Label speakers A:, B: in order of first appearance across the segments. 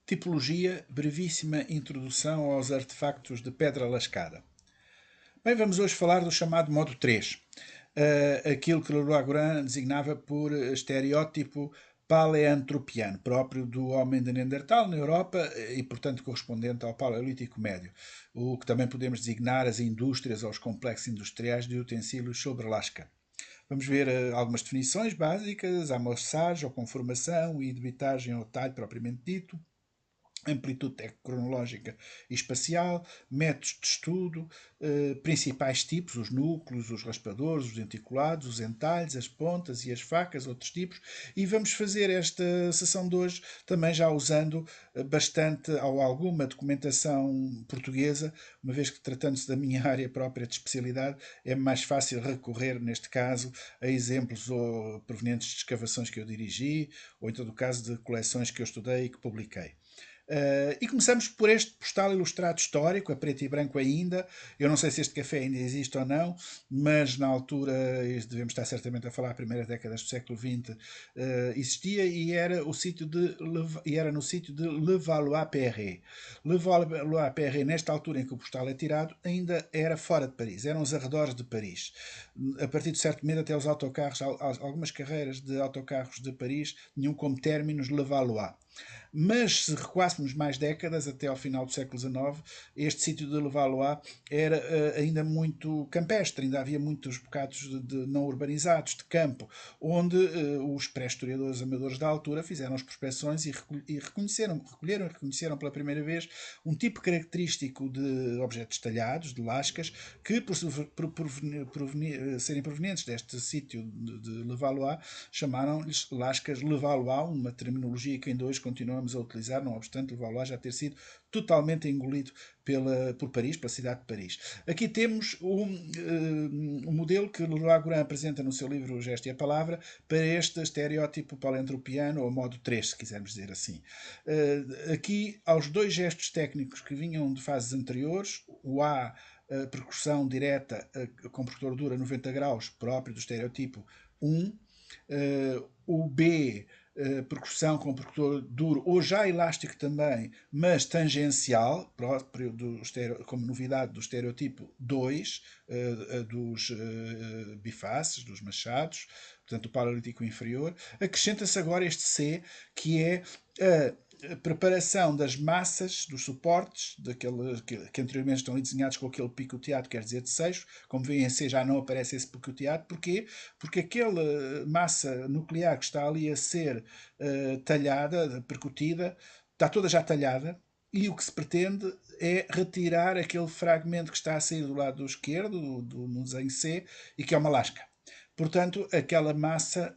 A: Tipologia, brevíssima introdução aos artefactos de pedra lascada. Bem, vamos hoje falar do chamado modo 3, aquilo que Leroy-Gourhan designava por estereótipo paleantropiano, próprio do homem de Neandertal na Europa e, portanto, correspondente ao Paleolítico Médio, o que também podemos designar as indústrias ou os complexos industriais de utensílios sobre lasca. Vamos ver algumas definições básicas: amoçagem ou conformação e debitagem ou talho propriamente dito, amplitude cronológica e espacial, métodos de estudo, principais tipos, os núcleos, os raspadores, os denticulados, os entalhes, as pontas e as facas, outros tipos, e vamos fazer esta sessão de hoje também já usando bastante ou alguma documentação portuguesa, uma vez que tratando-se da minha área própria de especialidade, é mais fácil recorrer, neste caso, a exemplos ou provenientes de escavações que eu dirigi, ou em todo o caso de coleções que eu estudei e que publiquei. E começamos por este postal ilustrado histórico, a preto e branco ainda. Eu não sei se este café ainda existe ou não, mas na altura, devemos estar certamente a falar das primeiras décadas do século XX, existia e era, no sítio de Levallois-Perret. Levallois-Perret, nesta altura em que o postal é tirado, ainda era fora de Paris, eram os arredores de Paris. A partir de certo momento, até os autocarros, algumas carreiras de autocarros de Paris tinham como términos Levallois. Mas se recuássemos mais décadas, até ao final do século XIX, este sítio de Levallois era ainda muito campestre, ainda havia muitos bocados de não urbanizados, de campo, onde os pré-historiadores amadores da altura fizeram as prospecções e recolheram e reconheceram pela primeira vez um tipo característico de objetos talhados, de lascas, que por serem provenientes deste sítio de Levallois, chamaram-lhes lascas Levallois, uma terminologia que ainda hoje continuamos a utilizar, não obstante Levallois já ter sido totalmente engolido por Paris, pela cidade de Paris. Aqui temos um modelo que Leroy-Gourhan apresenta no seu livro O Gesto e a Palavra para este estereótipo palentropiano, ou modo 3, se quisermos dizer assim. Aqui, aos dois gestos técnicos que vinham de fases anteriores, o A, a percussão direta com percussora 90 graus, próprio do estereotipo 1, o B, percussão com percussor duro ou já elástico também, mas tangencial, próprio como novidade do estereotipo 2, dos bifaces, dos machados, portanto o paralítico inferior. Acrescenta-se agora este C, que é a preparação das massas, dos suportes, que anteriormente estão ali desenhados com aquele picoteado, quer dizer de seixo. Como veem em C já não aparece esse picoteado. Porquê? Porque aquela massa nuclear que está ali a ser talhada, percutida, está toda já talhada, e o que se pretende é retirar aquele fragmento que está a sair do lado esquerdo, no desenho C, e que é uma lasca. Portanto, aquela massa,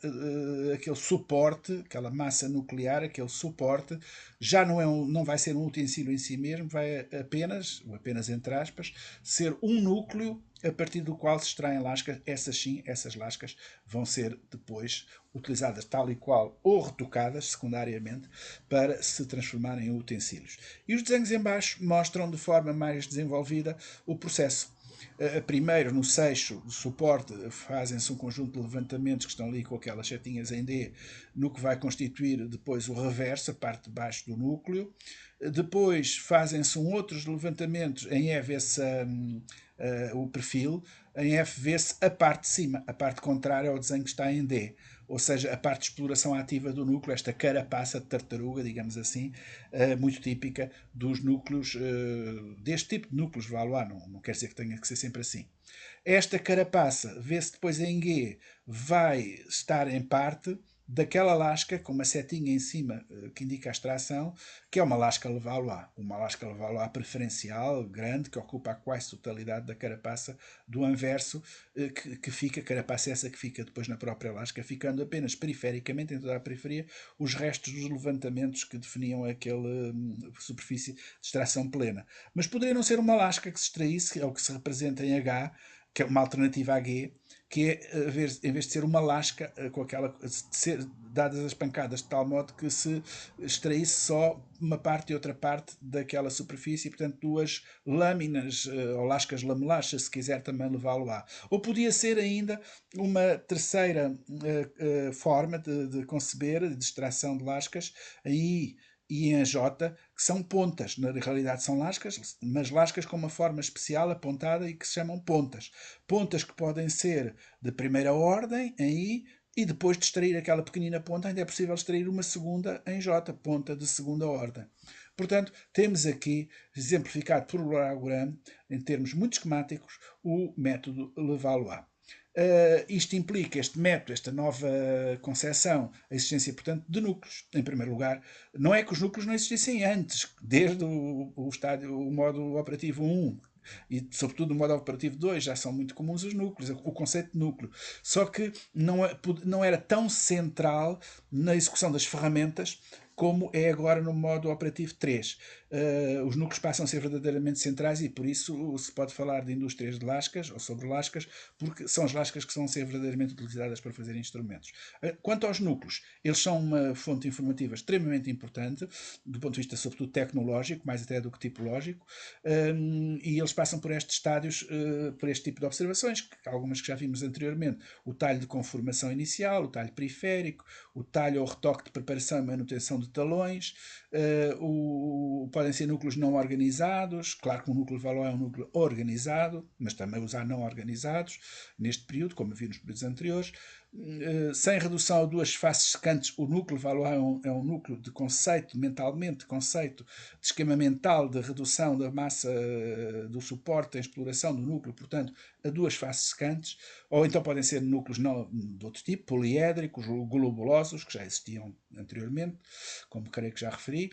A: aquele suporte, aquela massa nuclear, aquele suporte, já não vai ser um utensílio em si mesmo, vai apenas, ou apenas entre aspas, ser um núcleo a partir do qual se extraem lascas. Essas sim, essas lascas vão ser depois utilizadas tal e qual ou retocadas secundariamente para se transformarem em utensílios. E os desenhos em baixo mostram de forma mais desenvolvida o processo. Primeiro, no seixo de suporte, fazem-se um conjunto de levantamentos que estão ali com aquelas setinhas em D, no que vai constituir depois o reverso, a parte de baixo do núcleo. Depois fazem-se outros levantamentos, em E vê-se o perfil, em F vê-se a parte de cima, a parte contrária ao desenho que está em D, ou seja, a parte de exploração ativa do núcleo, esta carapaça de tartaruga, digamos assim, muito típica dos núcleos, deste tipo de núcleos Valois, não quer dizer que tenha que ser sempre assim. Esta carapaça, vê-se depois em G, vai estar em parte daquela lasca com uma setinha em cima que indica a extração, que é uma lasca Levallois preferencial, grande, que ocupa a quase totalidade da carapaça do anverso, que fica, carapaça essa que fica depois na própria lasca, ficando apenas perifericamente, em toda a periferia, os restos dos levantamentos que definiam aquela superfície de extração plena. Mas poderia não ser uma lasca que se extraísse, é o que se representa em H, que é uma alternativa a G, que é, em vez de ser uma lasca, com aquela, de ser dadas as pancadas de tal modo que se extraísse só uma parte e outra parte daquela superfície, e portanto duas lâminas ou lascas lamelares, se quiser também levá-lo lá. Ou podia ser ainda uma terceira forma de conceber, de extração de lascas, aí e em J, que são pontas. Na realidade são lascas, mas lascas com uma forma especial apontada e que se chamam pontas. Pontas que podem ser de primeira ordem, em I, e depois de extrair aquela pequenina ponta, ainda é possível extrair uma segunda em J, ponta de segunda ordem. Portanto, temos aqui, exemplificado por Laurent, em termos muito esquemáticos, o método Levallois. Isto implica, este método, esta nova concepção, a existência, portanto, de núcleos. Em primeiro lugar, não é que os núcleos não existissem antes, desde o modo operativo 1, e sobretudo no modo operativo 2 já são muito comuns os núcleos, o conceito de núcleo. Só que não era tão central na execução das ferramentas como é agora no modo operativo 3. Os núcleos passam a ser verdadeiramente centrais e por isso se pode falar de indústrias de lascas ou sobre lascas, porque são as lascas que vão ser verdadeiramente utilizadas para fazer instrumentos. Quanto aos núcleos, eles são uma fonte informativa extremamente importante, do ponto de vista sobretudo tecnológico, mais até do que tipológico, e eles passam por estes estádios, por este tipo de observações, algumas que já vimos anteriormente: o talho de conformação inicial, o talho periférico, o talho ou retoque de preparação e manutenção de talões, podem ser núcleos não organizados. Claro que um núcleo Levallois é um núcleo organizado, mas também os há não organizados neste período, como vi nos períodos anteriores. Sem redução a duas faces secantes, o núcleo Levallois é um núcleo de conceito, mentalmente, conceito de esquema mental de redução da massa do suporte, da exploração do núcleo, portanto, a duas faces secantes. Ou então podem ser núcleos não, de outro tipo, poliédricos, globulosos, que já existiam anteriormente, como creio que já referi.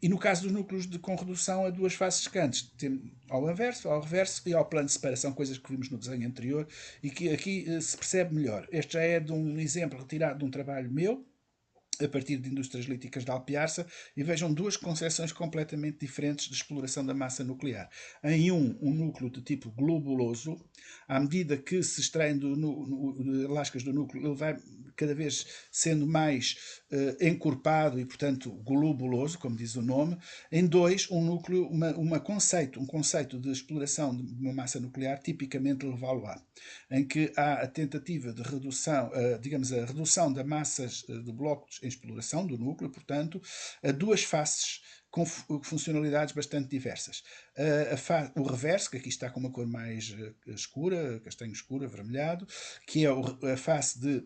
A: E no caso dos núcleos com redução a duas faces secantes, ao reverso e ao plano de separação, coisas que vimos no desenho anterior e que aqui se percebe melhor. Este já é de um exemplo retirado de um trabalho meu, a partir de indústrias líticas de Alpiarça, e vejam duas concepções completamente diferentes de exploração da massa nuclear. Em um núcleo de tipo globuloso, à medida que se extraem lascas do núcleo, ele vai cada vez sendo mais encorpado e, portanto, globuloso, como diz o nome. Em dois, um núcleo, um conceito de exploração de uma massa nuclear tipicamente Levallois, em que há a tentativa de redução, digamos, a redução das massas de blocos em exploração do núcleo, portanto, a duas faces com funcionalidades bastante diversas. O reverso, que aqui está com uma cor mais escura, castanho escuro, avermelhado, que é a face de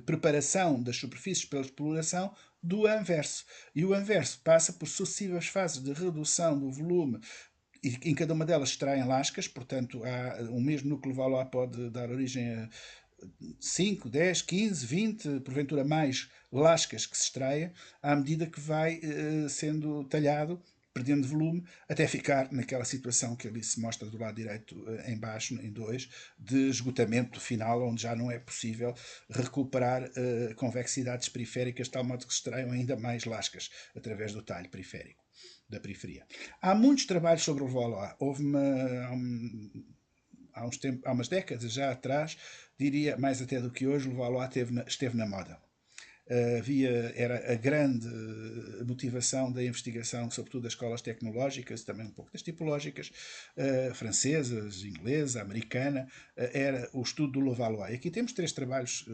A: preparação das superfícies pela exploração do anverso. E o anverso passa por sucessivas fases de redução do volume, e em cada uma delas extraem lascas, portanto, o mesmo núcleo Levallois pode dar origem a 5, 10, 15, 20, porventura mais lascas que se extraem, à medida que vai sendo talhado, perdendo volume, até ficar naquela situação que ali se mostra do lado direito em baixo, em 2, de esgotamento final, onde já não é possível recuperar convexidades periféricas, de tal modo que se extraiam ainda mais lascas através do talho periférico, da periferia. Há muitos trabalhos sobre o Levallois. Há umas décadas já atrás, diria mais até do que hoje, o Levallois esteve na moda. Era a grande motivação da investigação, sobretudo das escolas tecnológicas e também um pouco das tipológicas, francesas, inglesa, americana, era o estudo do Levallois. E aqui temos três trabalhos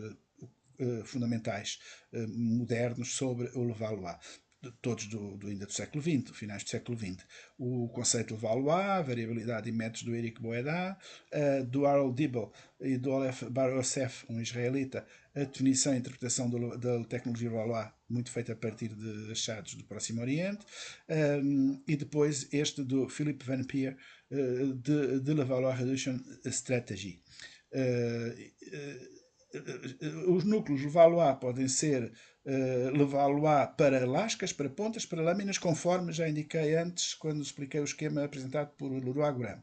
A: fundamentais, modernos, sobre o Levallois, todos ainda do século XX, finais do século XX. O conceito de Levallois, a variabilidade e métodos do Eric Boedat, do Harold Dibble e do Olef Bar-Yosef, um israelita, a definição e interpretação da tecnologia Levallois, muito feita a partir de achados do Próximo Oriente, e depois este do Philip Van Peer, de Levallois Reduction Strategy. Os núcleos Levallois podem ser Levallois para lascas, para pontas, para lâminas, conforme já indiquei antes quando expliquei o esquema apresentado por Leroy-Gourhan.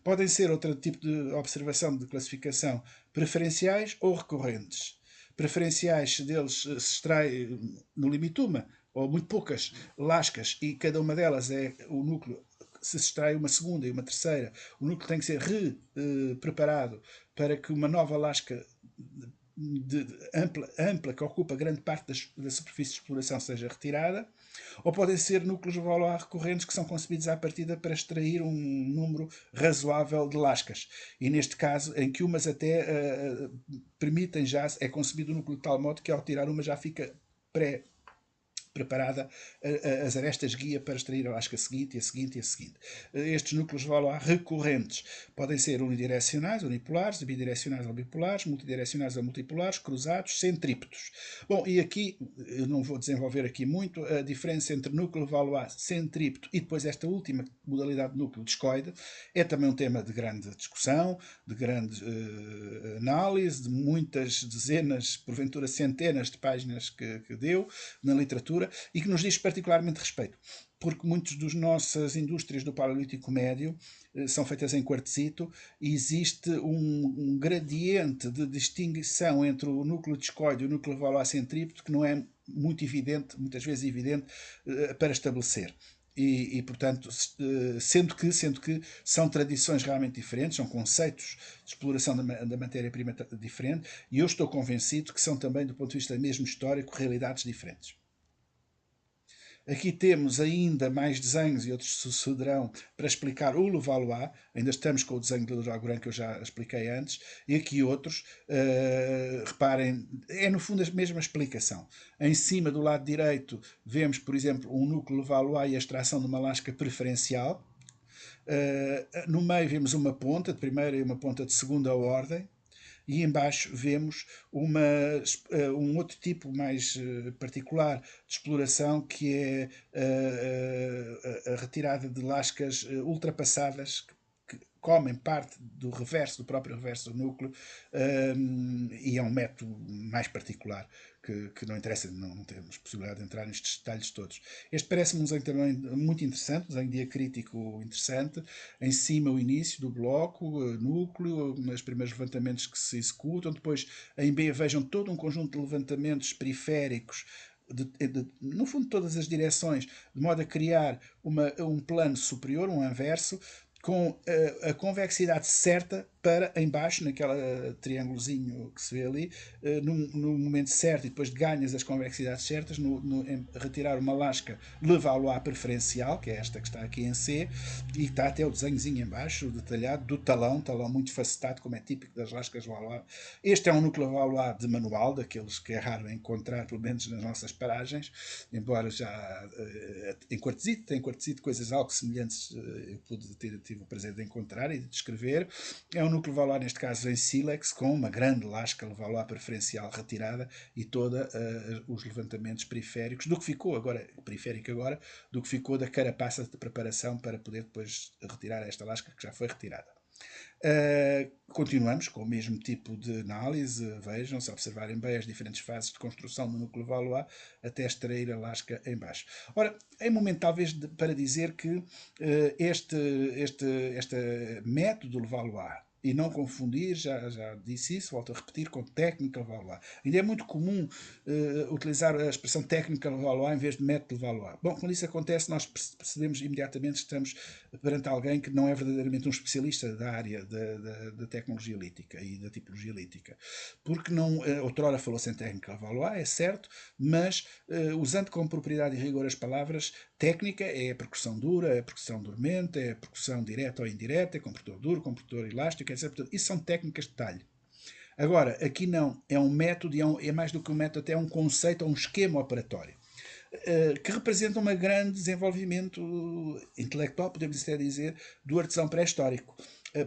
A: Podem ser outro tipo de observação de classificação, preferenciais ou recorrentes. Preferenciais, se deles se extrai no limite uma ou muito poucas lascas e cada uma delas é o núcleo, se extrai uma segunda e uma terceira, o núcleo tem que ser preparado para que uma nova lasca ampla, que ocupa grande parte da superfície de exploração, seja retirada. Ou podem ser núcleos Levallois recorrentes que são concebidos à partida para extrair um número razoável de lascas. E neste caso, em que umas até permitem já, é concebido o núcleo de tal modo que ao tirar uma já fica preparada as arestas guia para extrair a lasca seguinte, e a seguinte e a seguinte. Estes núcleos Valois recorrentes podem ser unidirecionais, unipolares, bidirecionais ou bipolares, multidirecionais ou multipolares, cruzados, centrípetos. Bom, e aqui, eu não vou desenvolver aqui muito, a diferença entre núcleo Valois centrípeto e depois esta última modalidade de núcleo discoide é também um tema de grande discussão, de grande análise, de muitas dezenas, porventura centenas de páginas que deu na literatura e que nos diz particularmente respeito, porque muitas das nossas indústrias do Paleolítico Médio são feitas em quartzito e existe um gradiente de distinção entre o núcleo discoide e o núcleo Valois centrípeto que não é muito evidente, muitas vezes evidente, para estabelecer. Portanto, sendo que são tradições realmente diferentes, são conceitos de exploração da matéria-prima diferente, e eu estou convencido que são também, do ponto de vista mesmo histórico, realidades diferentes. Aqui temos ainda mais desenhos e outros sucederão para explicar o Levallois. Ainda estamos com o desenho de Leroy-Gourhan que eu já expliquei antes. E aqui outros. Reparem, é no fundo a mesma explicação. Em cima do lado direito vemos, por exemplo, um núcleo Levallois e a extração de uma lasca preferencial. No meio vemos uma ponta de primeira e uma ponta de segunda ordem. E embaixo vemos um outro tipo mais particular de exploração, que é a retirada de lascas ultrapassadas que comem parte do reverso, do próprio reverso do núcleo, e é um método mais particular que não interessa, não temos possibilidade de entrar nestes detalhes todos. Este parece-me um desenho também muito interessante, um desenho diacrítico interessante. Em cima o início do bloco, núcleo, os primeiros levantamentos que se executam. Depois em B vejam todo um conjunto de levantamentos periféricos no fundo todas as direções, de modo a criar um plano superior, um anverso, com a convexidade certa para embaixo, naquele triângulozinho que se vê ali, no momento certo, e depois ganhas as convexidades certas, em retirar uma lasca Levallois preferencial, que é esta que está aqui em C, e está até o desenhozinho embaixo, detalhado, do talão muito facetado, como é típico das lascas Valois. Este é um núcleo Valois de manual, daqueles que é raro encontrar, pelo menos nas nossas paragens, embora já em quartzito, coisas algo semelhantes eu tive o prazer de encontrar e de descrever. É um núcleo Valois, neste caso em sílex, com uma grande lasca Valois preferencial retirada e todos os levantamentos periféricos, do que ficou agora, periférico agora, do que ficou da carapaça de preparação para poder depois retirar esta lasca que já foi retirada. Continuamos com o mesmo tipo de análise. Vejam, se observarem bem as diferentes fases de construção do núcleo Valois até extrair a lasca em baixo. Ora, é momento talvez para dizer que este método Valois, e não confundir, já disse isso, volto a repetir, com Technical Valois. Ainda é muito comum utilizar a expressão Technical Valois em vez de método Valois. Bom, quando isso acontece, nós percebemos imediatamente que estamos perante alguém que não é verdadeiramente um especialista da área da tecnologia lítica e da tipologia lítica. Porque não, outrora falou-se em Technical Valois, é certo, mas usando com propriedade e rigor as palavras, técnica é a percussão dura, é a percussão dormente, é a percussão direta ou indireta, é comportador duro, comportador elástico, etc. Portanto, isso são técnicas de detalhe. Agora, aqui não, é um método, é mais do que um método, até um conceito ou um esquema operatório, que representa um grande desenvolvimento intelectual, podemos até dizer, do artesão pré-histórico.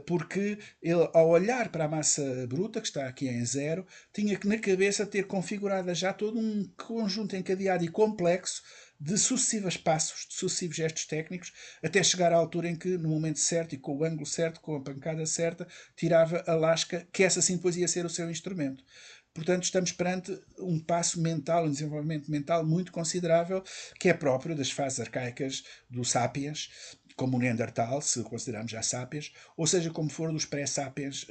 A: Porque ele, ao olhar para a massa bruta, que está aqui em zero, tinha que na cabeça ter configurado já todo um conjunto encadeado e complexo de sucessivos passos, de sucessivos gestos técnicos, até chegar à altura em que, no momento certo e com o ângulo certo, com a pancada certa, tirava a lasca, que essa sim depois ia ser o seu instrumento. Portanto, estamos perante um passo mental, um desenvolvimento mental muito considerável, que é próprio das fases arcaicas do Sapiens, como o Neandertal, se considerarmos já Sapiens, ou seja, como for dos pré-Sapiens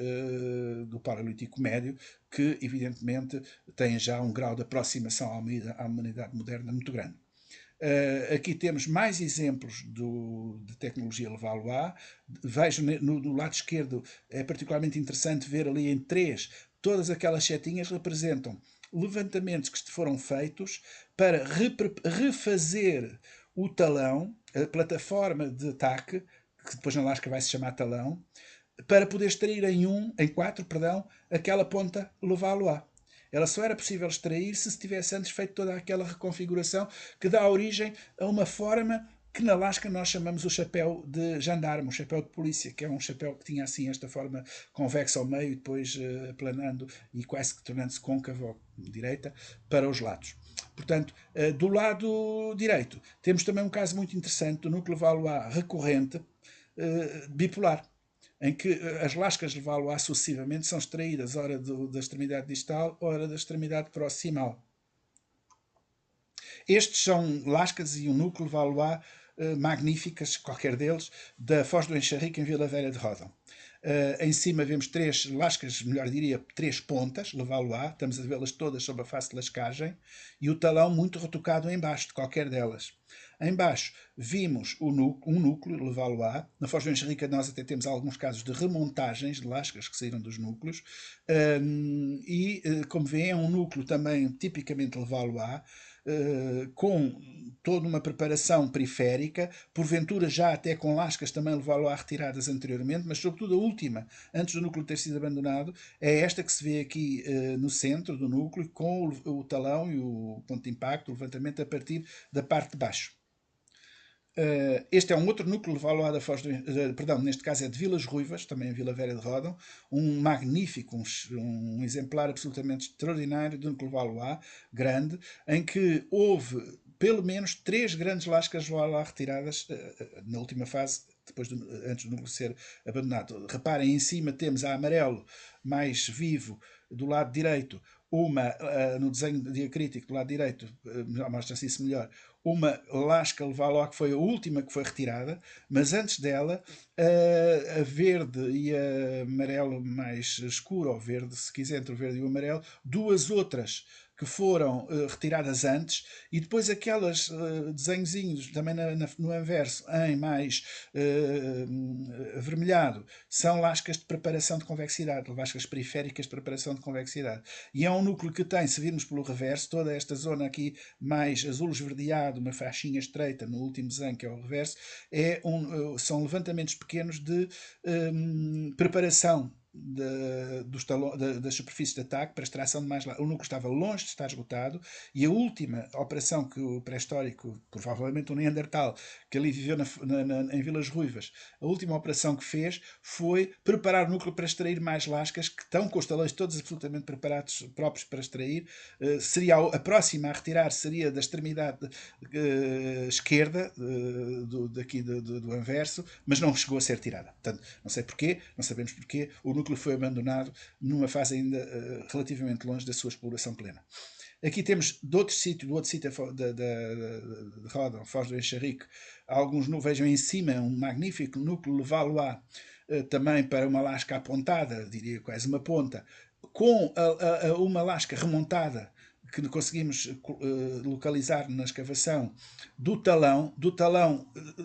A: do Paleolítico Médio, que evidentemente têm já um grau de aproximação à humanidade moderna muito grande. Aqui temos mais exemplos de tecnologia Levallois. Vejo no lado esquerdo, é particularmente interessante ver ali em 3, todas aquelas setinhas representam levantamentos que foram feitos para refazer o talão, a plataforma de ataque, que depois na lasca vai se chamar talão, para poder extrair em 4, aquela ponta Levallois. Ela só era possível extrair se tivesse antes feito toda aquela reconfiguração que dá origem a uma forma que na lasca nós chamamos o chapéu de jandarme, o chapéu de polícia, que é um chapéu que tinha assim esta forma convexa ao meio e depois aplanando e quase que tornando-se côncavo ou direita para os lados. Portanto, do lado direito, temos também um caso muito interessante do núcleo Valois recorrente bipolar, em que as lascas de Valois sucessivamente são extraídas ora da extremidade distal, ora da extremidade proximal. Estes são lascas e um núcleo Valois magníficas, qualquer deles, da Foz do Enxarrique em Vila Velha de Ródão. Em cima vemos 3 lascas, melhor diria, 3 pontas, Le Valois, estamos a vê-las todas sob a face de lascagem, e o talão muito retocado em baixo de qualquer delas. Em baixo vimos um núcleo, Le Valois. Na Foz do Enxarrique nós até temos alguns casos de remontagens de lascas que saíram dos núcleos. Como veem, é um núcleo também tipicamente Le Valois, com toda uma preparação periférica, porventura já até com lascas também Valois retiradas anteriormente, mas sobretudo a última, antes do núcleo ter sido abandonado, é esta que se vê aqui no centro do núcleo, com o talão e o ponto de impacto, o levantamento a partir da parte de baixo. Este é um outro núcleo de Valois da Foz perdão, neste caso é de Vilas Ruivas, também em Vila Velha de Ródão, um magnífico, um exemplar absolutamente extraordinário de núcleo Valois, grande, em que houve pelo menos 3 grandes lascas Valois retiradas na última fase, antes do núcleo ser abandonado. Reparem, em cima temos a amarelo mais vivo do lado direito, no desenho diacrítico do lado direito, mostra-se isso melhor, uma lasca Valois que foi a última que foi retirada, mas antes dela a verde e a amarelo mais escuro, ou verde, se quiser, entre o verde e o amarelo, 2 outras que foram retiradas antes, e depois aquelas desenhozinhos também no anverso em mais avermelhado, são lascas de preparação de convexidade, lascas periféricas de preparação de convexidade. E é um núcleo que tem, se virmos pelo reverso, toda esta zona aqui mais azul esverdeado, uma faixinha estreita no último desenho, que é o reverso, são levantamentos pequenos de preparação das superfícies de ataque para extração de mais o núcleo estava longe de estar esgotado, e a última operação que o pré-histórico, provavelmente o Neandertal, que ali viveu em Vilas Ruivas, a última operação que fez foi preparar o núcleo para extrair mais lascas, que estão com os talões todos absolutamente preparados, próprios para extrair. Seria a próxima a retirar, seria da extremidade esquerda do anverso, mas não chegou a ser tirada. Portanto, não sei porquê, não sabemos porquê, o núcleo foi abandonado numa fase ainda relativamente longe da sua exploração plena. Aqui temos do outro sítio de Ródão, Foz do Enxarrique, vejam em cima um magnífico núcleo Le Valois, também para uma lasca apontada, diria quase uma ponta, com uma lasca remontada que conseguimos localizar na escavação do talão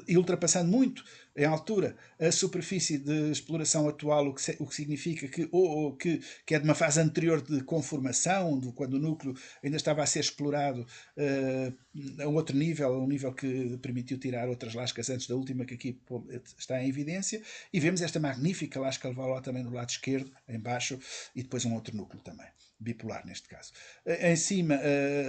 A: e ultrapassando muito em altura a superfície de exploração atual, o que significa que é de uma fase anterior de conformação, quando o núcleo ainda estava a ser explorado a outro nível, a um nível que permitiu tirar outras lascas antes da última, que aqui está em evidência, e vemos esta magnífica lasca Valois também do lado esquerdo, em baixo, e depois um outro núcleo também, bipolar neste caso. Em cima,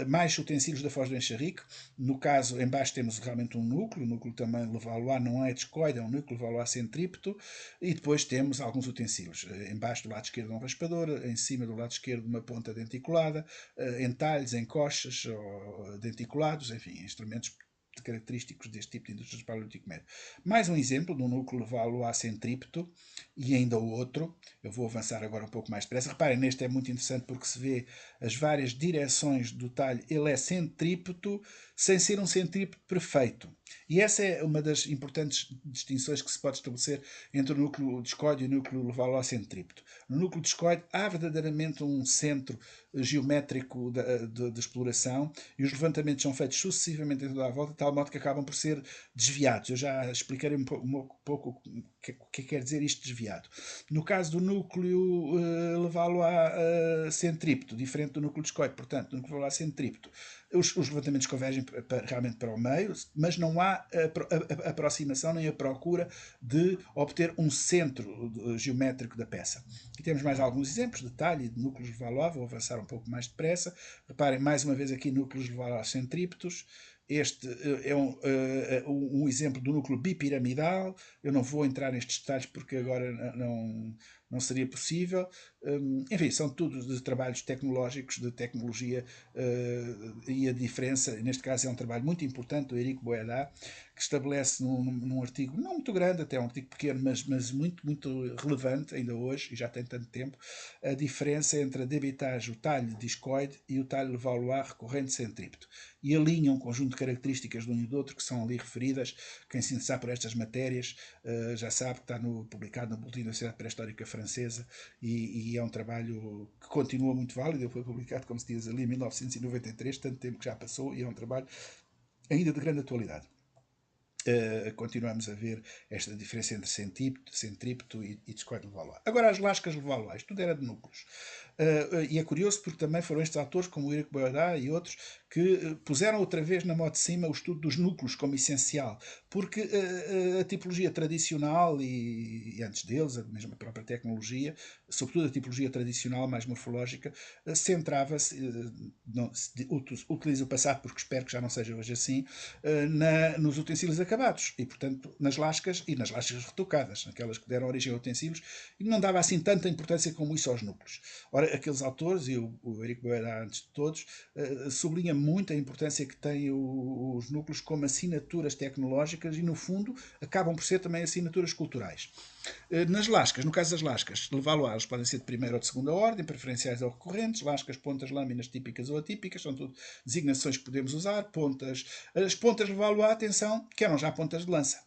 A: mais utensílios da Foz do Enxarrique, no caso, em baixo temos realmente um núcleo, o núcleo também Le Valois não é discoide, é um núcleo Valois centrípeto, e depois temos alguns utensílios. Em baixo do lado esquerdo um raspador, em cima do lado esquerdo uma ponta denticulada, entalhos, encoxas, denticulados, enfim, instrumentos característicos deste tipo de indústrias do Paleolítico Médio. Mais um exemplo de um núcleo Valois centrípeto, e ainda o outro, eu vou avançar agora um pouco mais depressa. Reparem, neste é muito interessante porque se vê as várias direções do talho. Ele é centrípeto sem ser um centrípeto perfeito. E essa é uma das importantes distinções que se pode estabelecer entre o núcleo discoide e o núcleo Valois centrípeto. No núcleo discoide há verdadeiramente um centro geométrico de exploração, e os levantamentos são feitos sucessivamente em toda a volta, de tal modo que acabam por ser desviados. Eu já explicarei um pouco o que quer dizer isto desviado. No caso do núcleo Valois centrípeto, diferente do núcleo discoide, portanto, no núcleo Valois centrípeto, os levantamentos convergem realmente para o meio, mas não há a aproximação nem a procura de obter um centro geométrico da peça. E temos mais alguns exemplos de detalhe de núcleos de Valois, vou avançar um pouco mais depressa. Reparem mais uma vez aqui núcleos de Valois centrípetos. Este é um exemplo do núcleo bipiramidal. Eu não vou entrar nestes detalhes porque agora não seria possível. Enfim, são tudo de trabalhos tecnológicos, de tecnologia, e a diferença, neste caso é um trabalho muito importante do Éric Boédat, que estabelece num artigo, não muito grande, até um artigo pequeno, mas muito relevante ainda hoje, e já tem tanto tempo, a diferença entre a debitage, o talhe discoide, e o talhe Valois recorrente centrípeto. E alinha um conjunto de características de um e do outro que são ali referidas. Quem se interessar por estas matérias já sabe que está publicado na Boletim da Sociedade Pré-Histórica Francesa, e é um trabalho que continua muito válido. Ele foi publicado, como se diz ali, em 1993, tanto tempo que já passou, e é um trabalho ainda de grande atualidade. Continuamos a ver esta diferença entre centrípeto e discoide de Valois. Agora, as lascas de Valois, tudo era de núcleos. E é curioso porque também foram estes autores, como o Éric Boédat e outros, que puseram outra vez na moda de cima o estudo dos núcleos como essencial, porque a tipologia tradicional e antes deles, a mesma própria tecnologia, sobretudo a tipologia tradicional mais morfológica, centrava-se, utilizo o passado porque espero que já não seja hoje assim, nos utensílios acabados e, portanto, nas lascas e nas lascas retocadas, aquelas que deram origem a utensílios, e não dava assim tanta importância como isso aos núcleos. Ora, aqueles autores, e o Éric Boédat antes de todos, sublinha muito a importância que têm os núcleos como assinaturas tecnológicas e, no fundo, acabam por ser também assinaturas culturais. Nas lascas, no caso das lascas, Levallois podem ser de primeira ou de segunda ordem, preferenciais ou recorrentes, lascas, pontas, lâminas típicas ou atípicas, são tudo designações que podemos usar. Pontas, as pontas Levallois, atenção, que eram já pontas de lança.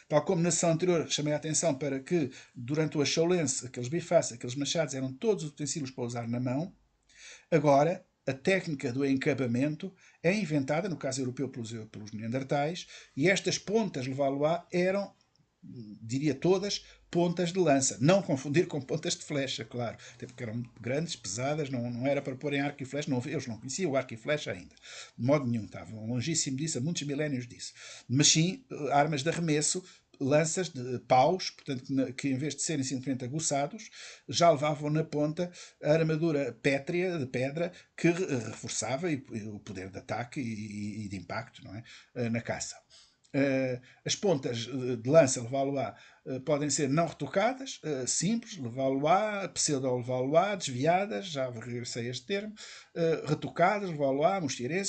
A: Tal como na sessão anterior chamei a atenção para que, durante o achaulense, aqueles bifaces, aqueles machados, eram todos utensílios para usar na mão. Agora, a técnica do encabamento é inventada, no caso europeu, pelos neandertais, e estas pontas Levallois eram, diria todas, pontas de lança. Não confundir com pontas de flecha, claro. Até porque eram grandes, pesadas, não era para pôr em arco e flecha. Não, eles não conheciam o arco e flecha ainda. De modo nenhum. Estavam longíssimo disso, há muitos milénios disso. Mas sim, armas de arremesso, lanças de paus, portanto, que em vez de serem simplesmente aguçados, já levavam na ponta a armadura pétrea, de pedra, que reforçava o poder de ataque e de impacto, não é? Na caça. As pontas de lança Levallois podem ser não retocadas, simples, Levallois, pseudo-Levallois, desviadas, já regressei a este termo, retocadas, Levallois,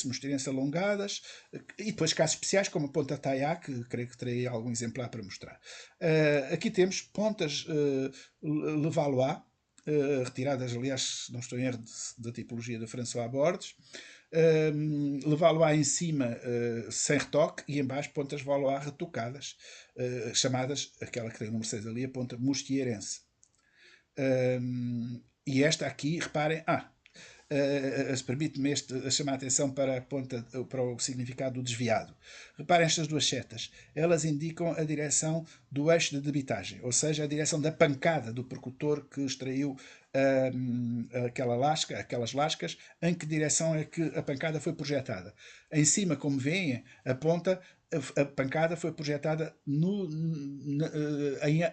A: mosteirense alongadas, e depois casos especiais como a ponta Taillá, que creio que terei algum exemplar para mostrar. Aqui temos pontas Levallois, retiradas, aliás, não estou em erro, da tipologia de François Bordes. Levá-lo-á em cima sem retoque e em baixo pontas Valois retocadas, chamadas, aquela que tem o número 6 ali, a ponta mosteirense. E esta aqui, reparem, permite-me chamar a atenção para a ponta, para o significado do desviado. Reparem estas duas setas, elas indicam a direção do eixo de debitagem, ou seja, a direção da pancada do percutor que extraiu aquelas lascas, em que direção é que a pancada foi projetada. Em cima, como veem, a ponta, a pancada foi projetada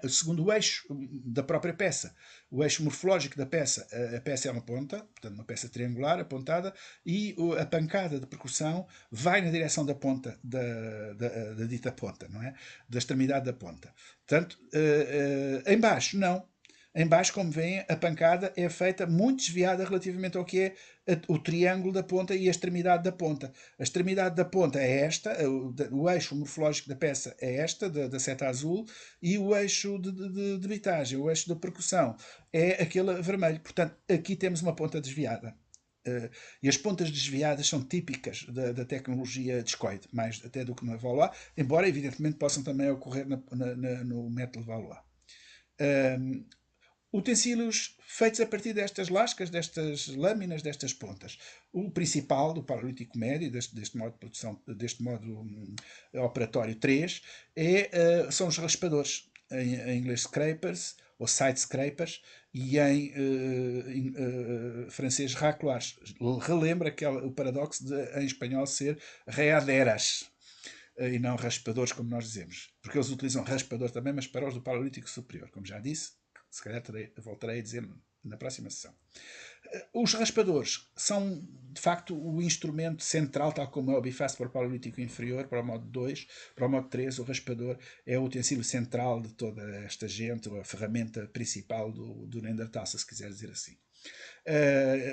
A: segundo o eixo da própria peça. O eixo morfológico da peça. A peça é uma ponta, portanto uma peça triangular, apontada, e a pancada de percussão vai na direção da ponta, da dita ponta, não é? Da extremidade da ponta. Portanto, em baixo, não. Em baixo, como veem, a pancada é feita muito desviada relativamente ao que é o triângulo da ponta e a extremidade da ponta. A extremidade da ponta é esta, o eixo morfológico da peça é esta, da seta azul, e o eixo de debitagem, o eixo da percussão, é aquele vermelho. Portanto, aqui temos uma ponta desviada. E as pontas desviadas são típicas da tecnologia discoide, mais até do que na Valois, embora evidentemente possam também ocorrer no método Valois. Utensílios feitos a partir destas lascas, destas lâminas, destas pontas. O principal do Paleolítico Médio, deste modo de produção, deste modo operatório 3, são os raspadores, em inglês scrapers, ou side scrapers, e em francês racloirs. Relembra o paradoxo de em espanhol ser readeras e não raspadores, como nós dizemos. Porque eles utilizam raspador também, mas para os do Paleolítico Superior, como já disse, se calhar voltarei a dizer na próxima sessão. Os raspadores são, de facto, o instrumento central, tal como é o bifácio para o Paleolítico Inferior, para o modo 2, para o modo 3, o raspador é o utensílio central de toda esta gente, ou a ferramenta principal do Neandertal, se quiser dizer assim.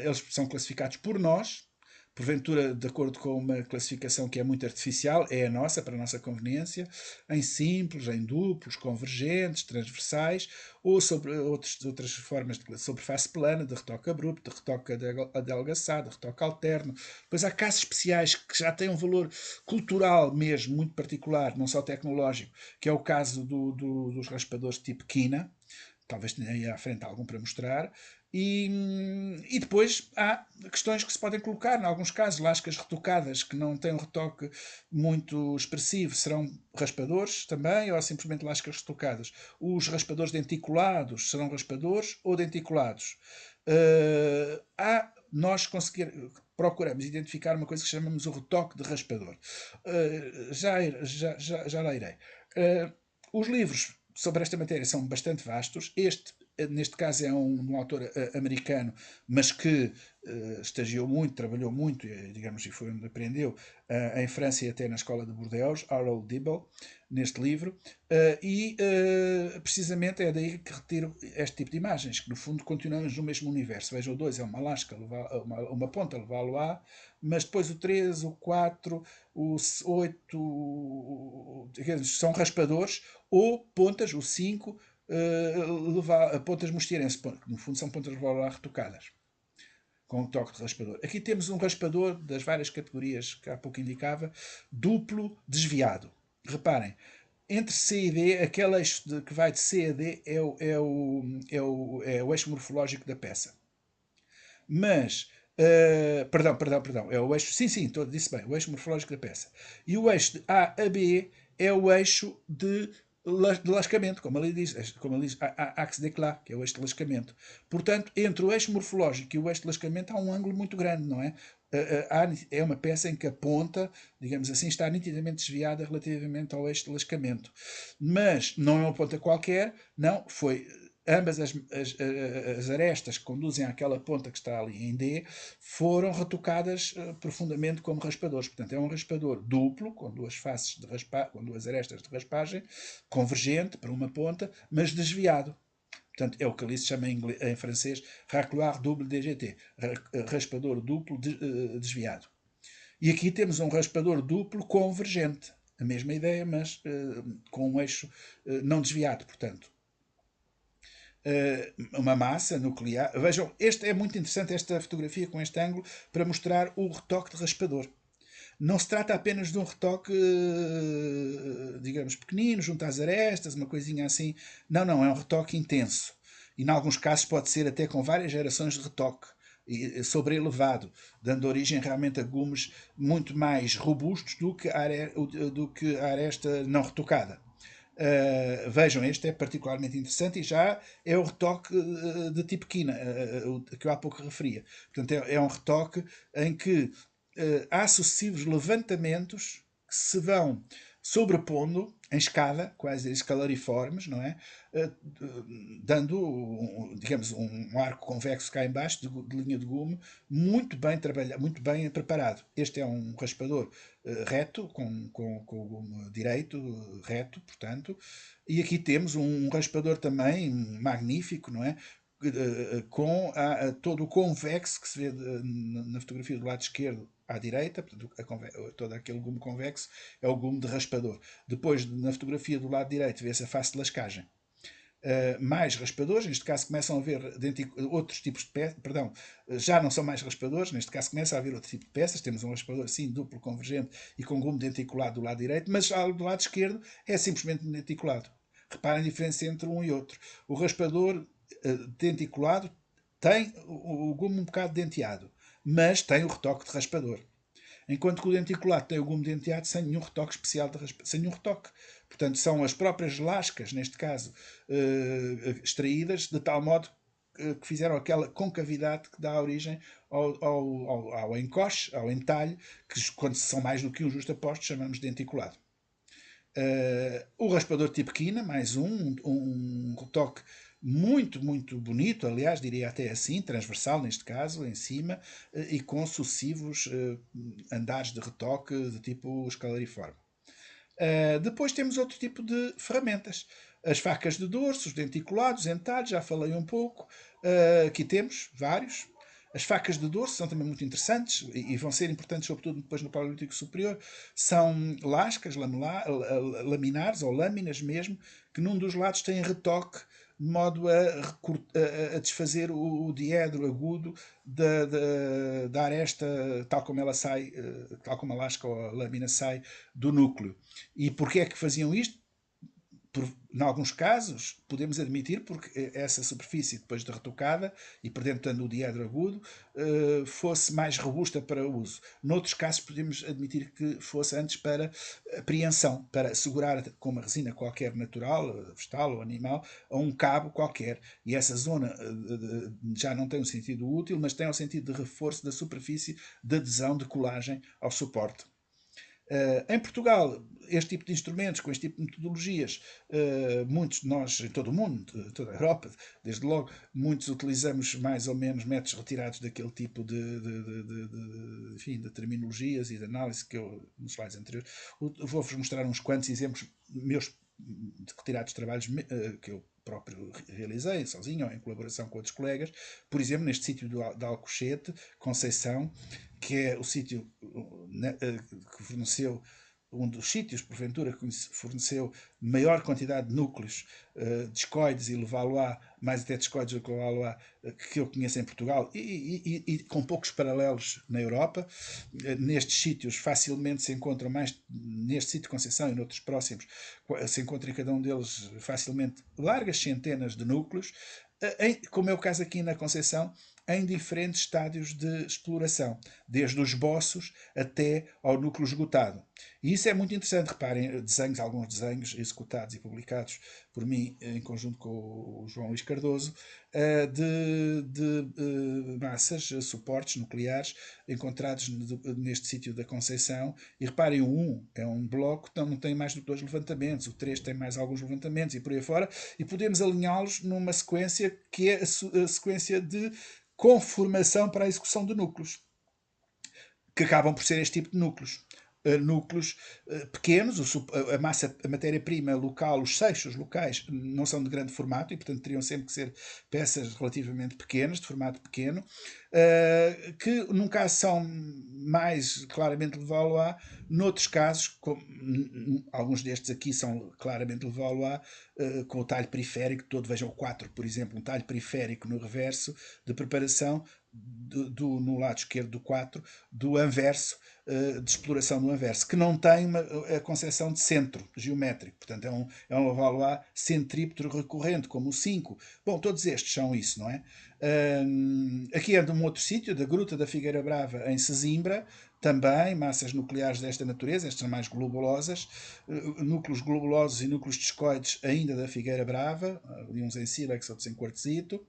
A: Eles são classificados por nós, porventura de acordo com uma classificação que é muito artificial, é a nossa, para a nossa conveniência, em simples, em duplos, convergentes, transversais, ou sobre outras formas sobre face plana, de retoque abrupto, de retoque adelgaçado, de retoque alterno. Depois há casos especiais que já têm um valor cultural mesmo, muito particular, não só tecnológico, que é o caso dos raspadores tipo quina. Talvez tenha aí à frente algum para mostrar. E depois há questões que se podem colocar, em alguns casos, lascas retocadas que não têm um retoque muito expressivo, serão raspadores também, ou simplesmente lascas retocadas. Os raspadores denticulados serão raspadores ou denticulados. Nós procuramos identificar uma coisa que chamamos o retoque de raspador. Já lá irei. Os livros sobre esta matéria são bastante vastos. Neste caso, é um autor americano, mas que estagiou muito, trabalhou muito, digamos, e foi onde aprendeu, em França e até na escola de Bordeaux, Harold Dibble, neste livro, precisamente é daí que retiro este tipo de imagens, que no fundo continuamos no mesmo universo. Veja, o 2 é uma lasca, uma ponta levá-lo a, mas depois o 3, o 4, o 8 são raspadores, ou pontas, o 5, pontas mosteirense, que no fundo são pontas levá-lo a retocadas, com um toque de raspador. Aqui temos um raspador das várias categorias que há pouco indicava, duplo desviado. Reparem, entre C e D, aquele eixo que vai de C a D é o eixo morfológico da peça. Mas, perdão, é o eixo, sim, disse bem, o eixo morfológico da peça. E o eixo de A a B é o eixo de lascamento, como ali diz axe d'éclat, que é o eixo de lascamento. Portanto, entre o eixo morfológico e o eixo de lascamento há um ângulo muito grande, não é? É uma peça em que a ponta, digamos assim, está nitidamente desviada relativamente ao eixo de lascamento. Mas não é uma ponta qualquer, não, foi ambas as arestas que conduzem àquela ponta que está ali em D foram retocadas profundamente como raspadores. Portanto, é um raspador duplo, com duas faces de com duas arestas de raspagem, convergente para uma ponta, mas desviado. Portanto, é o que ali se chama em francês racloir double DGT, raspador duplo desviado. E aqui temos um raspador duplo convergente. A mesma ideia, mas com um eixo não desviado, portanto. Uma massa nuclear. Vejam, é muito interessante esta fotografia com este ângulo para mostrar o retoque de raspador. Não se trata apenas de um retoque, digamos, pequenino, junto às arestas, uma coisinha assim. Não, é um retoque intenso. E, em alguns casos, pode ser até com várias gerações de retoque sobrelevado, dando origem realmente a gumes muito mais robustos do que a aresta não retocada. Vejam, este é particularmente interessante e já é o retoque de tipo quina, que eu há pouco referia. Portanto, é um retoque em que há sucessivos levantamentos que se vão sobrepondo em escada, quase escalariformes, não é? Dando, digamos, um arco convexo cá embaixo de linha de gume muito bem trabalhado, muito bem preparado. Este é um raspador reto, com o gume direito, reto, portanto, e aqui temos um raspador também magnífico, não é? Com todo o convexo que se vê na fotografia do lado esquerdo à direita, portanto, todo aquele gume convexo é o gume de raspador. Depois, na fotografia do lado direito, vê-se a face de lascagem. Mais raspadores, neste caso começam a haver outros tipos de peças, perdão, já não são mais raspadores, neste caso começa a haver outro tipo de peças, temos um raspador assim, duplo, convergente e com gume denticulado do lado direito, mas do lado esquerdo é simplesmente denticulado. Reparem a diferença entre um e outro. O raspador denticulado tem o gume um bocado denteado, mas tem o retoque de raspador. enquanto que o denticulado tem o gume denteado sem nenhum retoque especial sem nenhum retoque. Portanto, são as próprias lascas, neste caso, extraídas, de tal modo que fizeram aquela concavidade que dá origem ao encoche, ao entalhe, que quando são mais do que um justapostos chamamos de denticulado. O raspador tipo quina, mais um retoque muito bonito, aliás, diria até assim, transversal neste caso, em cima, e com sucessivos andares de retoque de tipo escalariforme. Depois temos outro tipo de ferramentas. As facas de dorso, os denticulados, entalhos, já falei um pouco. Aqui temos vários. As facas de dorso são também muito interessantes e vão ser importantes, sobretudo depois no Paleolítico Superior. São lascas laminares ou lâminas mesmo, que num dos lados têm retoque de modo a desfazer o diedro agudo da aresta, tal como ela sai, tal como a lasca ou a lâmina sai do núcleo. E porquê é que faziam isto? Em alguns casos, podemos admitir, porque essa superfície, depois de retocada e perdendo tanto o diedro agudo, fosse mais robusta para uso. Noutros casos, podemos admitir que fosse antes para apreensão, para segurar com uma resina qualquer natural, vegetal ou animal, a um cabo qualquer. E essa zona já não tem um sentido útil, mas tem um sentido de reforço da superfície de adesão, de colagem ao suporte. Em Portugal, este tipo de instrumentos, com este tipo de metodologias, muitos de nós, em todo o mundo, toda a Europa, desde logo, muitos utilizamos mais ou menos métodos retirados daquele tipo enfim, de terminologias e de análise que eu, nos slides anteriores, vou-vos mostrar uns quantos exemplos meus retirados de trabalhos que eu próprio realizei, sozinho ou em colaboração com outros colegas. Por exemplo, neste sítio de Alcochete, Conceição, que é o sítio que forneceu, um dos sítios, porventura, que forneceu maior quantidade de núcleos discoides e Levallois, mais até discoides do que Levallois, que eu conheço em Portugal e com poucos paralelos na Europa. Nestes sítios facilmente se encontram mais, neste sítio de Conceição e noutros próximos, se encontra em cada um deles facilmente largas centenas de núcleos, como é o caso aqui na Conceição, em diferentes estádios de exploração, desde os esboços até ao núcleo esgotado. E isso é muito interessante. Reparem, alguns desenhos executados e publicados por mim em conjunto com o João Luís Cardoso, de massas, suportes nucleares encontrados neste sítio da Conceição. E reparem, o 1 é um bloco que não tem mais do que 2 levantamentos, o 3 tem mais alguns levantamentos e por aí fora, e podemos alinhá-los numa sequência que é a sequência de conformação para a execução de núcleos, que acabam por ser este tipo de núcleos. Núcleos pequenos, a matéria-prima local, os seixos locais não são de grande formato e, portanto, teriam sempre que ser peças relativamente pequenas, de formato pequeno, que num caso são mais claramente Levallois, noutros casos, como, alguns destes aqui são claramente Levallois, com o talho periférico todo, vejam o 4, por exemplo, um talho periférico no reverso de preparação, no lado esquerdo do 4, do anverso, de exploração do anverso, que não tem a concepção de centro geométrico. Portanto, é um Levallois centrípetro recorrente, como o 5. Bom, todos estes são isso, não é? Aqui é de um outro sítio, da Gruta da Figueira Brava, em Sesimbra, também massas nucleares desta natureza, estas são mais globulosas, núcleos globulosos e núcleos discoides ainda da Figueira Brava, uns em sílex, outros em quartzito.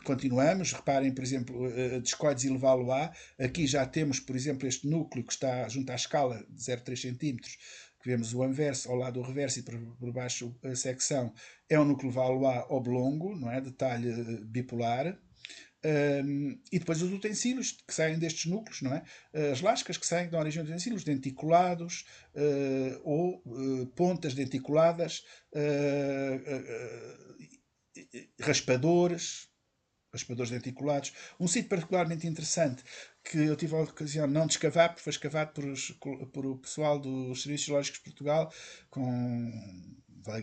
A: Continuamos, reparem, por exemplo, discoides e Levallois. Aqui já temos, por exemplo, este núcleo que está junto à escala de 0,3 cm, que vemos o anverso ao lado do reverso e por baixo a secção, é um núcleo Levallois oblongo, não é? De talhe bipolar. E depois os utensílios que saem destes núcleos, não é? As lascas que saem da origem dos utensílios, denticulados ou pontas denticuladas, raspadores denticulados. Um sítio particularmente interessante que eu tive a ocasião não de escavar, porque foi escavado por o pessoal dos Serviços Geológicos de Portugal, com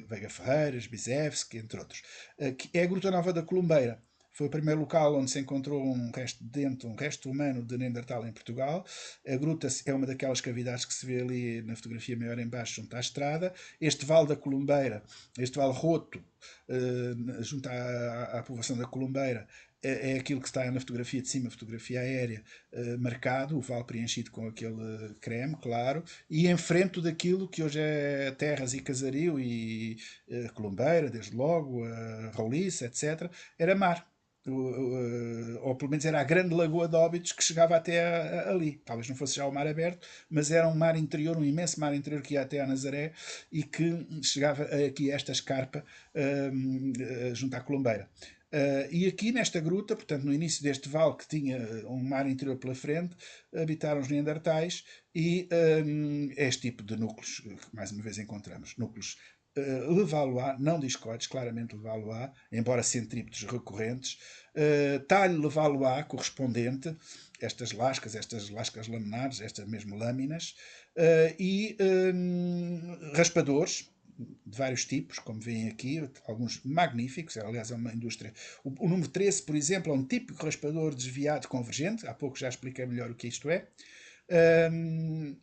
A: Veiga Ferreiras, Bizevski, entre outros, que é a Gruta Nova da Columbeira. Foi o primeiro local onde se encontrou um resto de dente, um resto humano de Neandertal em Portugal. A gruta é uma daquelas cavidades que se vê ali na fotografia maior em baixo, junto à estrada. Este vale da Columbeira, este vale roto, junto à povoação da Columbeira, é aquilo que está na fotografia de cima, a fotografia aérea, marcado, o vale preenchido com aquele creme, claro, e em frente daquilo que hoje é terras e casario e Colombeira, desde logo, Roliça, etc., era mar. Ou pelo menos era a grande lagoa de Óbidos que chegava até ali. Talvez não fosse já o mar aberto, mas era um mar interior, um imenso mar interior que ia até a Nazaré e que chegava aqui a esta escarpa junto à Colombeira. E aqui nesta gruta, portanto no início deste vale que tinha um mar interior pela frente, habitaram os Neandertais e é este tipo de núcleos que mais uma vez encontramos. Núcleos Levallois, não discoides, claramente Levallois, embora centrípetos recorrentes. Talho Levallois correspondente, estas lascas laminares, estas mesmo lâminas, e raspadores, de vários tipos, como veem aqui, alguns magníficos, aliás é uma indústria. O número 13, por exemplo, é um típico raspador desviado convergente, há pouco já expliquei melhor o que isto é.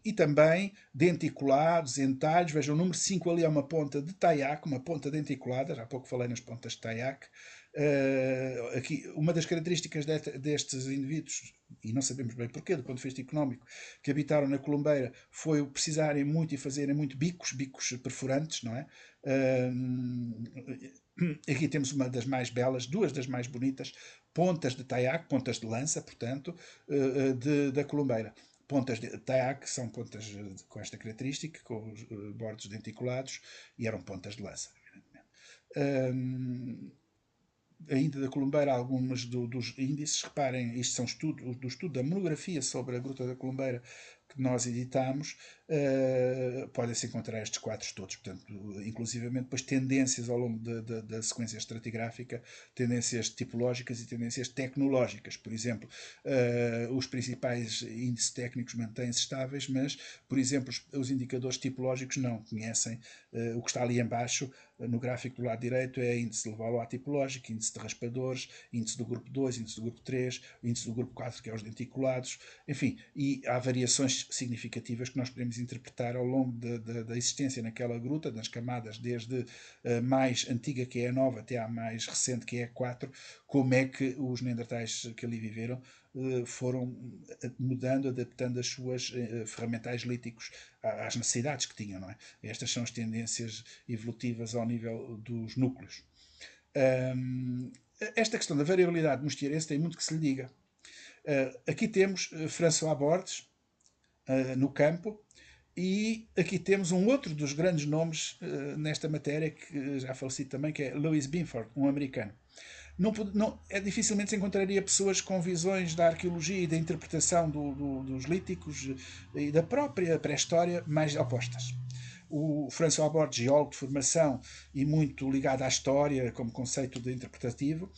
A: E também denticulados, entalhos. Vejam, o número 5 ali é uma ponta de taiaque, uma ponta denticulada, já há pouco falei nas pontas de taiaque. Aqui, uma das características destes indivíduos, e não sabemos bem porquê, do ponto de vista económico, que habitaram na Colombeira, foi o precisarem muito e fazerem muito bicos perfurantes, não é? Aqui temos uma das mais belas, duas das mais bonitas, pontas de taiaque, pontas de lança, portanto, da Colombeira. Pontas de taiaque são pontas com esta característica, com os bordos denticulados, e eram pontas de lança, evidentemente. Ainda da Colombeira, algumas dos índices, reparem, isto são do estudo da monografia sobre a Gruta da Colombeira que nós editamos, podem-se encontrar estes quadros todos, portanto, inclusivamente depois tendências ao longo da sequência estratigráfica, tendências tipológicas e tendências tecnológicas. Por exemplo, os principais índices técnicos mantêm-se estáveis, mas, por exemplo, os indicadores tipológicos não conhecem. O que está ali em baixo, no gráfico do lado direito, é índice de Levallois tipológico, índice de raspadores, índice do grupo 2, índice do grupo 3, índice do grupo 4, que é os denticulados, enfim, e há variações significativas que nós podemos interpretar ao longo da existência naquela gruta, nas camadas, desde a mais antiga, que é a nova, até à mais recente, que é a 4, como é que os neandertais que ali viveram foram mudando, adaptando as suas ferramentais líticos às necessidades que tinham, não é? Estas são as tendências evolutivas ao nível dos núcleos. Esta questão da variabilidade mosteirense tem muito que se lhe diga. Aqui temos François Bordes no campo, e aqui temos um outro dos grandes nomes nesta matéria, que já faleci também, que é Louis Binford, um americano. Dificilmente se encontraria pessoas com visões da arqueologia e da interpretação dos líticos e da própria pré-história mais opostas. O François Bordes, geólogo de formação e muito ligado à história como conceito de interpretativo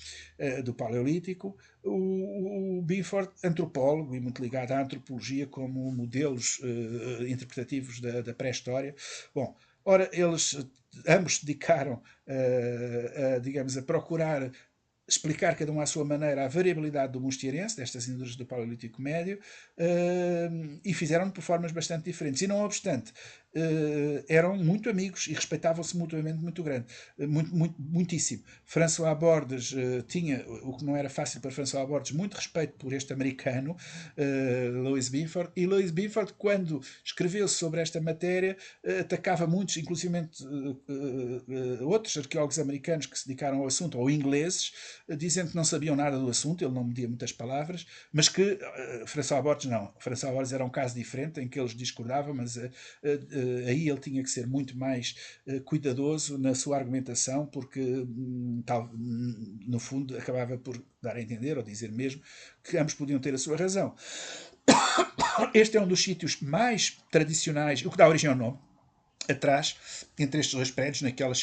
A: do Paleolítico. O Binford, antropólogo e muito ligado à antropologia como modelos interpretativos da pré-história. Bom, ora, eles ambos se dedicaram, digamos, a procurar explicar cada um à sua maneira a variabilidade do mosteirense, destas indústrias do Paleolítico Médio, e fizeram por formas bastante diferentes. E não obstante, eram muito amigos e respeitavam-se mutuamente muitíssimo. François Bordes tinha, o que não era fácil para François Bordes, muito respeito por este americano, Louis Binford, e Louis Binford, quando escreveu sobre esta matéria, atacava muitos, inclusive outros arqueólogos americanos que se dedicaram ao assunto, ou ingleses, dizendo que não sabiam nada do assunto, ele não media muitas palavras, mas que François Bordes não. François Bordes era um caso diferente, em que eles discordavam, mas aí ele tinha que ser muito mais cuidadoso na sua argumentação, porque no fundo acabava por dar a entender, ou dizer mesmo, que ambos podiam ter a sua razão. Este é um dos sítios mais tradicionais, o que dá origem ao nome. Atrás, entre estes dois prédios, naquelas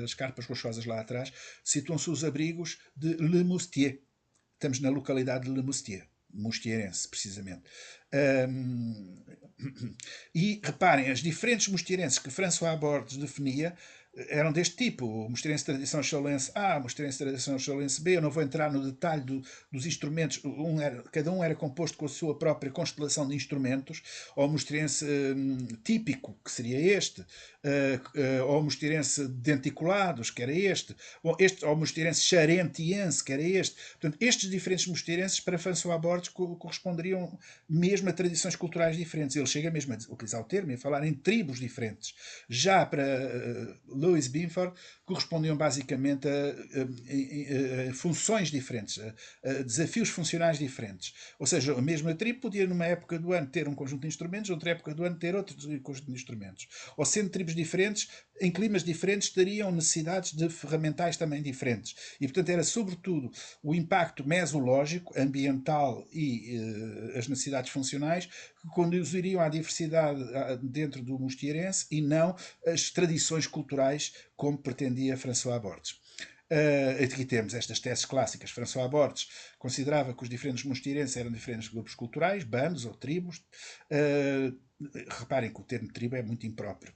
A: escarpas rochosas lá atrás, situam-se os abrigos de Le Moustier. Estamos na localidade de Le Moustier, moustierense, precisamente. E reparem, as diferentes mosteirenses que François Bordes definia eram deste tipo: o mosteirense de tradição chalense A, o mosteirense de tradição chalense B. Eu não vou entrar no detalhe dos instrumentos, cada um era composto com a sua própria constelação de instrumentos, ou o mosteirense típico, que seria este, ou o mosteirense denticulados, que era este, ou o mosteirense charentiense, que era este. Portanto, estes diferentes mosteirenses, para François Bordes, corresponderiam mesmo a tradições culturais diferentes. Ele chega mesmo a utilizar o termo e a falar em tribos diferentes. Já para Louis Binford, correspondiam basicamente a funções diferentes, a desafios funcionais diferentes. Ou seja, a mesma tribo podia, numa época do ano, ter um conjunto de instrumentos, outra época do ano ter outro conjunto de instrumentos. Ou sendo tribos diferentes, em climas diferentes, teriam necessidades de ferramentais também diferentes. E, portanto, era sobretudo o impacto mesológico, ambiental e as necessidades funcionais que conduziriam à diversidade dentro do mosteirense e não as tradições culturais como pretendia François Bordes. Aqui temos estas teses clássicas. François Bordes considerava que os diferentes mosteirenses eram diferentes grupos culturais, bandos ou tribos. Reparem que o termo tribo é muito impróprio.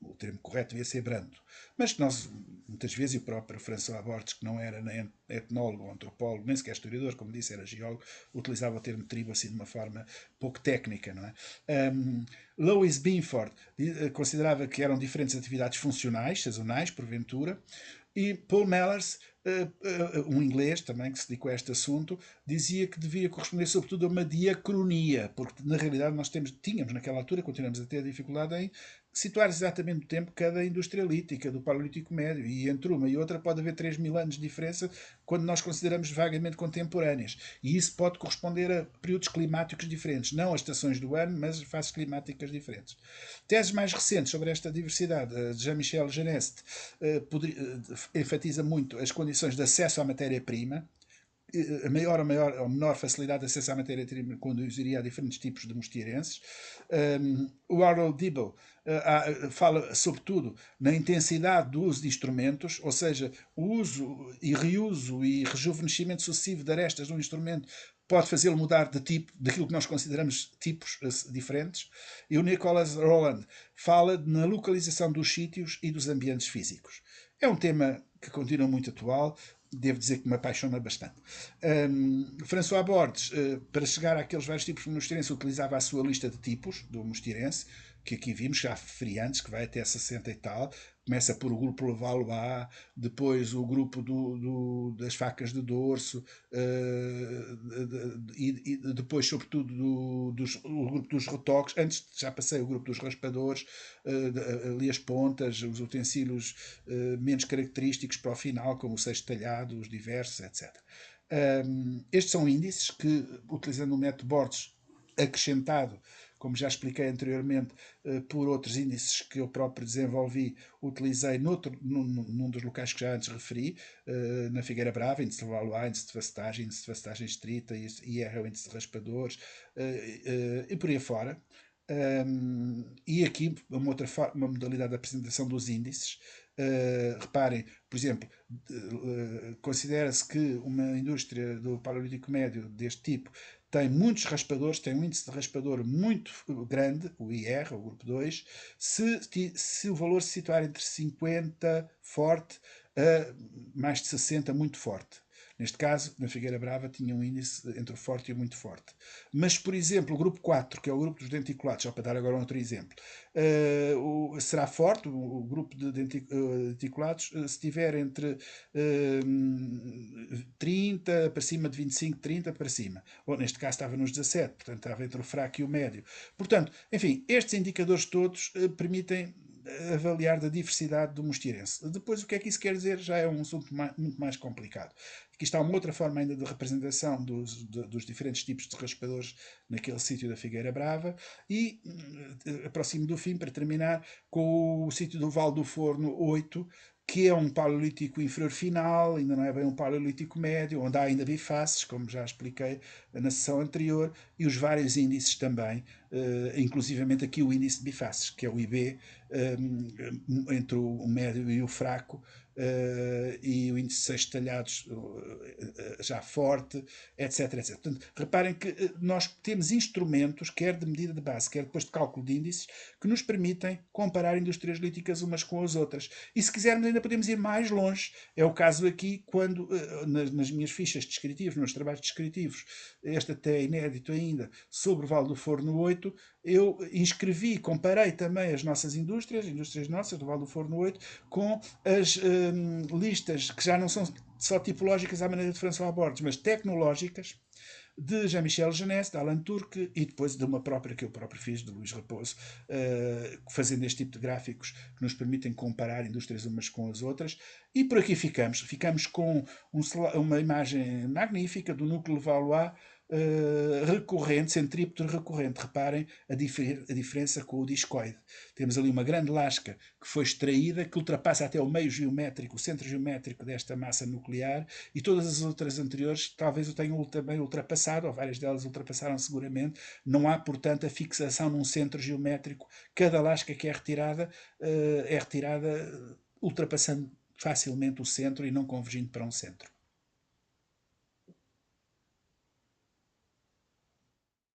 A: O termo correto devia ser brando. Mas nós, muitas vezes, e o próprio François Bordes, que não era nem etnólogo ou antropólogo, nem sequer historiador, como disse, era geólogo, utilizava o termo tribo assim de uma forma pouco técnica, não é? Louis Binford considerava que eram diferentes atividades funcionais, sazonais, porventura, e Paul Mellers, um inglês também que se dedicou a este assunto, dizia que devia corresponder sobretudo a uma diacronia, porque na realidade nós tínhamos naquela altura, continuamos a ter dificuldade em situar exatamente o tempo cada indústria lítica do Paleolítico Médio, e entre uma e outra pode haver 3.000 anos de diferença quando nós consideramos vagamente contemporâneas. E isso pode corresponder a períodos climáticos diferentes, não as estações do ano, mas fases climáticas diferentes. Teses mais recentes sobre esta diversidade, Jean-Michel Geneste enfatiza muito as condições de acesso à matéria-prima. A maior ou menor facilidade de acesso à matéria-prima conduziria a diferentes tipos de mosteirenses. O Harold Dibble fala, sobretudo, na intensidade do uso de instrumentos, ou seja, o uso e reuso e rejuvenescimento sucessivo de arestas de um instrumento pode fazê-lo mudar de tipo, daquilo que nós consideramos tipos diferentes. E o Nicholas Roland fala na localização dos sítios e dos ambientes físicos. É um tema que continua muito atual, devo dizer que me apaixona bastante. François Bordes, para chegar àqueles vários tipos de mosteirense, utilizava a sua lista de tipos do mosteirense, que aqui vimos, já referi antes, que vai até 60 e tal. Começa por o grupo Levallois, depois o grupo das facas de dorso, e depois, sobretudo, o grupo dos retoques. Antes já passei o grupo dos raspadores, ali as pontas, os utensílios menos característicos para o final, como o seixo talhado, os diversos, etc. Estes são índices que, utilizando o método Bordes acrescentado, como já expliquei anteriormente, por outros índices que eu próprio desenvolvi, utilizei num dos locais que já antes referi, na Figueira Brava, índice de Levallois, índice de vastagem estrita, IR, o índice de raspadores, e por aí fora. E aqui uma modalidade de apresentação dos índices. Reparem, por exemplo, considera-se que uma indústria do Paleolítico Médio deste tipo tem muitos raspadores, tem um índice de raspador muito grande, o IR, o grupo 2, se o valor se situar entre 50 forte a mais de 60 muito forte. Neste caso, na Figueira Brava, tinha um índice entre o forte e o muito forte. Mas, por exemplo, o grupo 4, que é o grupo dos denticulados, só para dar agora um outro exemplo, será forte, o grupo de denticulados, se estiver entre 30 para cima de 25, 30 para cima. Ou, neste caso, estava nos 17, portanto, estava entre o fraco e o médio. Portanto, enfim, estes indicadores todos permitem avaliar da diversidade do mosteirense. Depois, o que é que isso quer dizer já é um assunto muito mais complicado. Aqui está uma outra forma ainda de representação dos diferentes tipos de raspadores naquele sítio da Figueira Brava. E aproximo do fim, para terminar, com o sítio do Val do Forno 8, que é um paleolítico inferior final, ainda não é bem um paleolítico médio, onde há ainda bifaces, como já expliquei na sessão anterior, e os vários índices também inclusivamente aqui o índice de bifaces, que é o IB, entre o médio e o fraco, e o índice de seixos talhados já forte, etc, etc. Portanto, reparem que nós temos instrumentos, quer de medida de base, quer depois de cálculo de índices, que nos permitem comparar indústrias líticas umas com as outras. E se quisermos ainda podemos ir mais longe. É o caso aqui quando, nas minhas fichas descritivas, nos meus trabalhos descritivos, este até é inédito ainda, sobre o Vale do Forno 8, eu inscrevi, comparei também as nossas indústrias nossas do Vale do Forno 8, com as listas que já não são só tipológicas à maneira de François Borges, mas tecnológicas, de Jean-Michel Jeunesse, de Alan Turque e depois de uma própria que eu próprio fiz, de Luís Raposo, fazendo este tipo de gráficos que nos permitem comparar indústrias umas com as outras. E por aqui ficamos. Ficamos com uma imagem magnífica do núcleo Valois, recorrente, centrípeto recorrente. Reparem a diferença com o discoide. Temos ali uma grande lasca que foi extraída, que ultrapassa até o meio geométrico, o centro geométrico desta massa nuclear, e todas as outras anteriores talvez o tenham também ultrapassado, ou várias delas ultrapassaram seguramente. Não há, portanto, a fixação num centro geométrico. Cada lasca que é retirada ultrapassando facilmente o centro e não convergindo para um centro.